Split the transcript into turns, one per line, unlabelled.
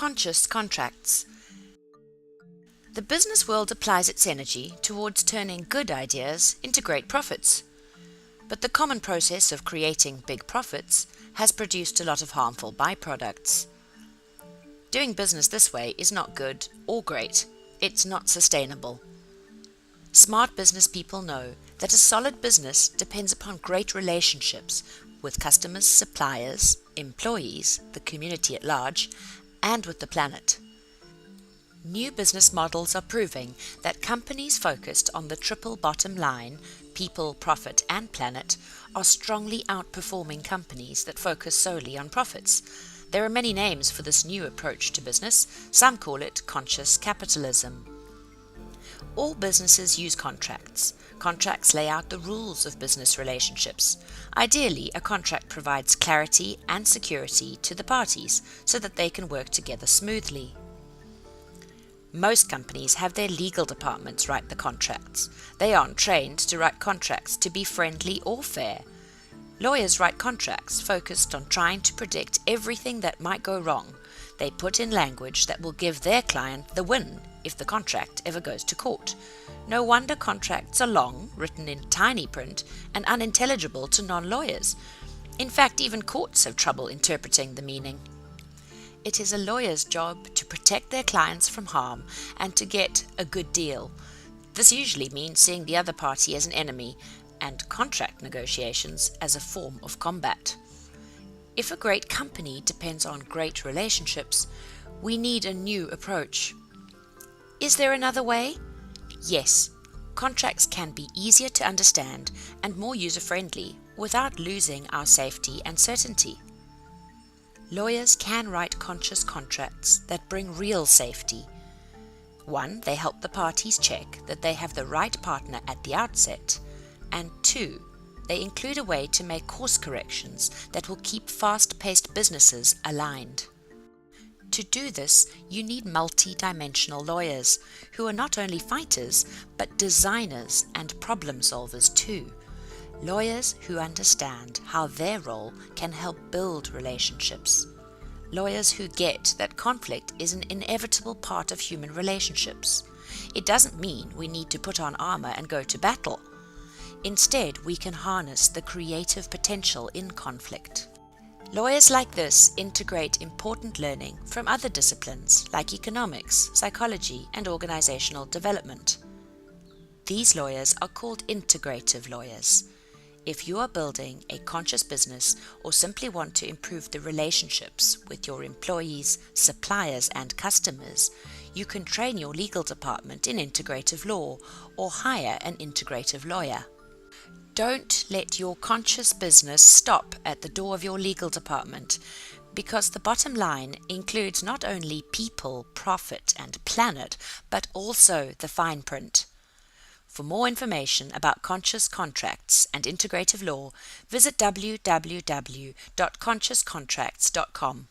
Conscious contracts. The business world applies its energy towards turning good ideas into great profits. But the common process of creating big profits has produced a lot of harmful byproducts. Doing business this way is not good or great. It's not sustainable. Smart business people know that a solid business depends upon great relationships with customers, suppliers, employees, the community at large, and with the planet. New business models are proving that companies focused on the triple bottom line, people, profit, and planet, are strongly outperforming companies that focus solely on profits. There are many names for this new approach to business. Some call it conscious capitalism. All businesses use contracts. Contracts lay out the rules of business relationships. Ideally, a contract provides clarity and security to the parties so that they can work together smoothly. Most companies have their legal departments write the contracts. They aren't trained to write contracts to be friendly or fair. Lawyers write contracts focused on trying to predict everything that might go wrong. They put in language that will give their client the win if the contract ever goes to court. No wonder contracts are long, written in tiny print, and unintelligible to non-lawyers. In fact, even courts have trouble interpreting the meaning. It is a lawyer's job to protect their clients from harm and to get a good deal. This usually means seeing the other party as an enemy and contract negotiations as a form of combat. If a great company depends on great relationships, we need a new approach. Is there another way? Yes, contracts can be easier to understand and more user-friendly without losing our safety and certainty. Lawyers can write conscious contracts that bring real safety. 1. They help the parties check that they have the right partner at the outset. And 2. They include a way to make course corrections that will keep fast-paced businesses aligned. To do this, you need multi-dimensional lawyers who are not only fighters, but designers and problem solvers too. Lawyers who understand how their role can help build relationships. Lawyers who get that conflict is an inevitable part of human relationships. It doesn't mean we need to put on armor and go to battle. Instead, we can harness the creative potential in conflict. Lawyers like this integrate important learning from other disciplines like economics, psychology, and organizational development. These lawyers are called integrative lawyers. If you are building a conscious business or simply want to improve the relationships with your employees, suppliers, and customers, you can train your legal department in integrative law or hire an integrative lawyer. Don't let your conscious business stop at the door of your legal department, because the bottom line includes not only people, profit, and planet, but also the fine print. For more information about conscious contracts and integrative law, visit www.consciouscontracts.com.